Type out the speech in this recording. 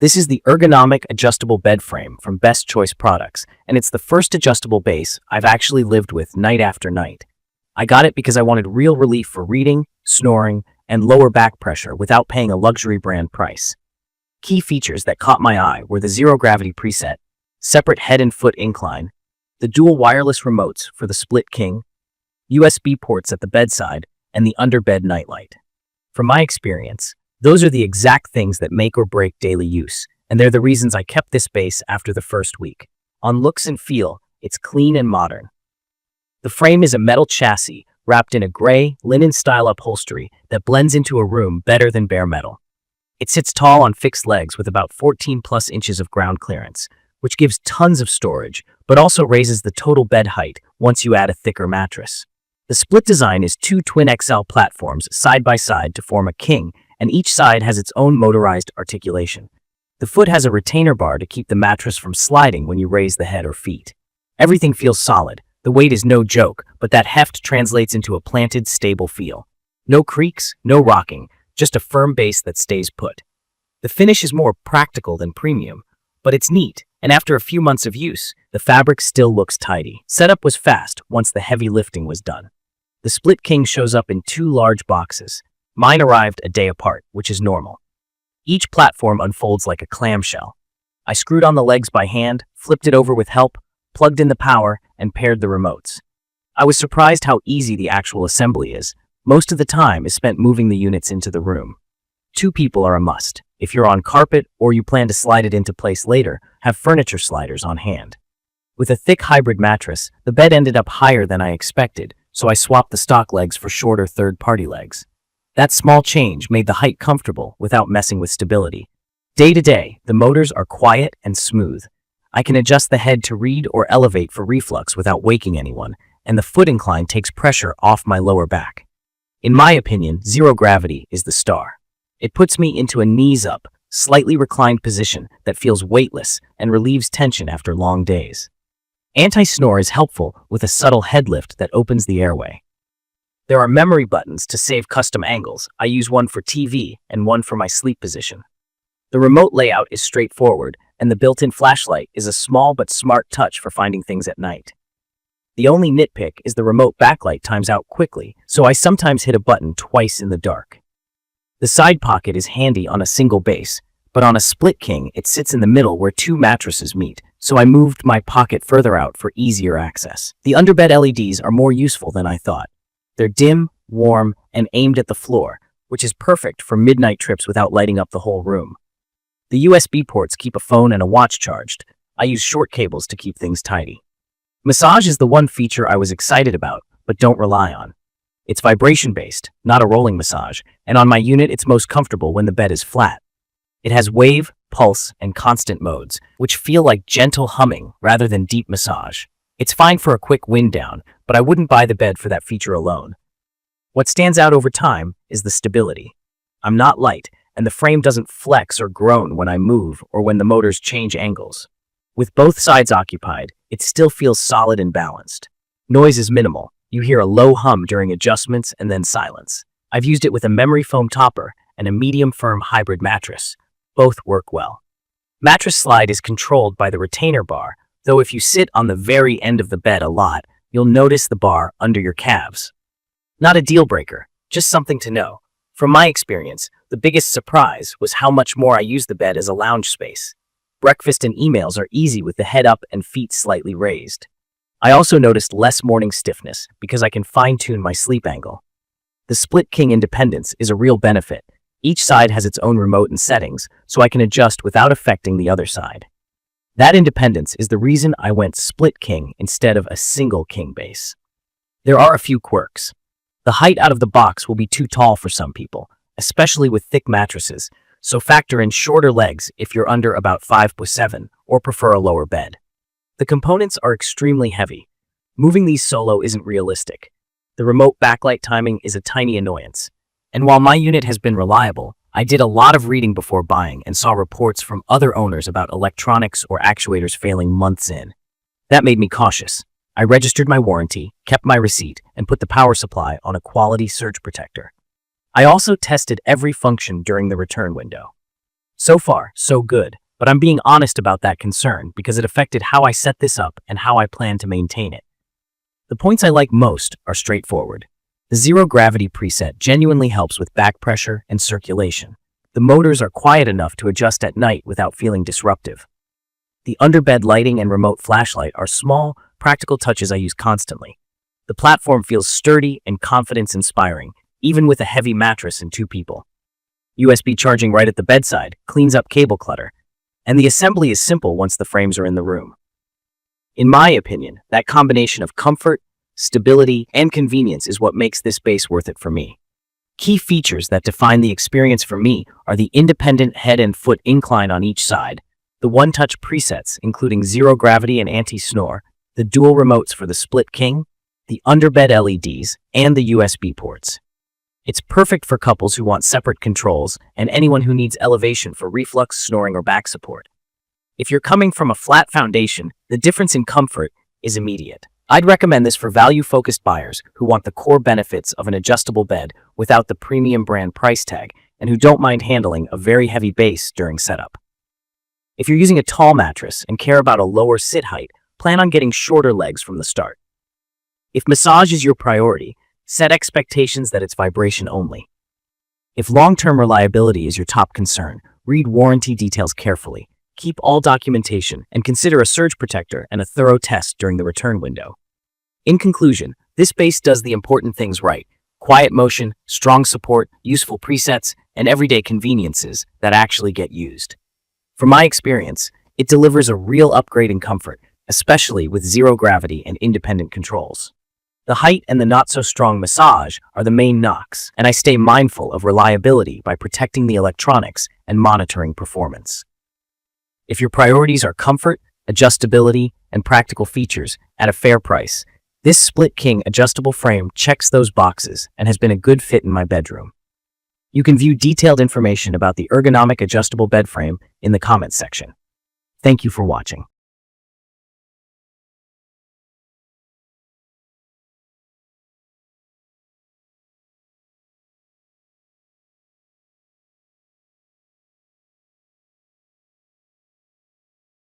This is the ergonomic adjustable bed frame from Best Choice Products, and it's the first adjustable base I've actually lived with night after night. I got it because I wanted real relief for reading, snoring, and lower back pressure without paying a luxury brand price. Key features that caught my eye were the zero gravity preset, separate head and foot incline, the dual wireless remotes for the split king, USB ports at the bedside, and the underbed nightlight. From my experience, those are the exact things that make or break daily use, and they're the reasons I kept this base after the first week. On looks and feel, it's clean and modern. The frame is a metal chassis wrapped in a gray, linen-style upholstery that blends into a room better than bare metal. It sits tall on fixed legs with about 14+ inches of ground clearance, which gives tons of storage, but also raises the total bed height once you add a thicker mattress. The split design is two twin XL platforms side by side to form a king, and each side has its own motorized articulation. The foot has a retainer bar to keep the mattress from sliding when you raise the head or feet. Everything feels solid. The weight is no joke, but that heft translates into a planted, stable feel. No creaks, no rocking, just a firm base that stays put. The finish is more practical than premium, but it's neat, and after a few months of use, the fabric still looks tidy. Setup was fast once the heavy lifting was done. The Split King shows up in two large boxes. Mine arrived a day apart, which is normal. Each platform unfolds like a clamshell. I screwed on the legs by hand, flipped it over with help, plugged in the power, and paired the remotes. I was surprised how easy the actual assembly is. Most of the time is spent moving the units into the room. 2 people are a must. If you're on carpet or you plan to slide it into place later, have furniture sliders on hand. With a thick hybrid mattress, the bed ended up higher than I expected, so I swapped the stock legs for shorter third-party legs. That small change made the height comfortable without messing with stability. Day to day, the motors are quiet and smooth. I can adjust the head to read or elevate for reflux without waking anyone, and the foot incline takes pressure off my lower back. In my opinion, zero gravity is the star. It puts me into a knees-up, slightly reclined position that feels weightless and relieves tension after long days. Anti-snore is helpful with a subtle head lift that opens the airway. There are memory buttons to save custom angles. I use one for TV and one for my sleep position. The remote layout is straightforward, and the built-in flashlight is a small but smart touch for finding things at night. The only nitpick is the remote backlight times out quickly, so I sometimes hit a button twice in the dark. The side pocket is handy on a single base, but on a Split King it sits in the middle where 2 mattresses meet, so I moved my pocket further out for easier access. The underbed LEDs are more useful than I thought. They're dim, warm, and aimed at the floor, which is perfect for midnight trips without lighting up the whole room. The USB ports keep a phone and a watch charged. I use short cables to keep things tidy. Massage is the one feature I was excited about, but don't rely on. It's vibration-based, not a rolling massage, and on my unit it's most comfortable when the bed is flat. It has wave, pulse, and constant modes, which feel like gentle humming rather than deep massage. It's fine for a quick wind down, but I wouldn't buy the bed for that feature alone. What stands out over time is the stability. I'm not light, and the frame doesn't flex or groan when I move or when the motors change angles. With both sides occupied, it still feels solid and balanced. Noise is minimal. You hear a low hum during adjustments and then silence. I've used it with a memory foam topper and a medium firm hybrid mattress. Both work well. Mattress slide is controlled by the retainer bar, though if you sit on the very end of the bed a lot, you'll notice the bar under your calves. Not a deal breaker, just something to know. From my experience, the biggest surprise was how much more I use the bed as a lounge space. Breakfast and emails are easy with the head up and feet slightly raised. I also noticed less morning stiffness because I can fine-tune my sleep angle. The Split King independence is a real benefit. Each side has its own remote and settings, so I can adjust without affecting the other side. That independence is the reason I went Split King instead of a single king base. There are a few quirks. The height out of the box will be too tall for some people, especially with thick mattresses, so factor in shorter legs if you're under about 5'7" or prefer a lower bed. The components are extremely heavy. Moving these solo isn't realistic. The remote backlight timing is a tiny annoyance. And while my unit has been reliable, I did a lot of reading before buying and saw reports from other owners about electronics or actuators failing months in. That made me cautious. I registered my warranty, kept my receipt, and put the power supply on a quality surge protector. I also tested every function during the return window. So far, so good, but I'm being honest about that concern because it affected how I set this up and how I plan to maintain it. The points I like most are straightforward. The zero gravity preset genuinely helps with back pressure and circulation. The motors are quiet enough to adjust at night without feeling disruptive. The underbed lighting and remote flashlight are small, practical touches I use constantly. The platform feels sturdy and confidence-inspiring, even with a heavy mattress and two people. USB charging right at the bedside cleans up cable clutter, and the assembly is simple once the frames are in the room. In my opinion, that combination of comfort, stability, and convenience is what makes this base worth it for me. Key features that define the experience for me are the independent head and foot incline on each side, the one-touch presets including zero gravity and anti-snore, the dual remotes for the split king, the underbed LEDs, and the USB ports. It's perfect for couples who want separate controls and anyone who needs elevation for reflux, snoring, or back support. If you're coming from a flat foundation, the difference in comfort is immediate. I'd recommend this for value-focused buyers who want the core benefits of an adjustable bed without the premium brand price tag and who don't mind handling a very heavy base during setup. If you're using a tall mattress and care about a lower sit height, plan on getting shorter legs from the start. If massage is your priority, set expectations that it's vibration only. If long-term reliability is your top concern, read warranty details carefully, keep all documentation, and consider a surge protector and a thorough test during the return window. In conclusion, this base does the important things right: quiet motion, strong support, useful presets, and everyday conveniences that actually get used. From my experience, it delivers a real upgrade in comfort, especially with zero gravity and independent controls. The height and the not-so-strong massage are the main knocks, and I stay mindful of reliability by protecting the electronics and monitoring performance. If your priorities are comfort, adjustability, and practical features at a fair price, this split king adjustable frame checks those boxes and has been a good fit in my bedroom. You can view detailed information about the ergonomic adjustable bed frame in the comments section. Thank you for watching.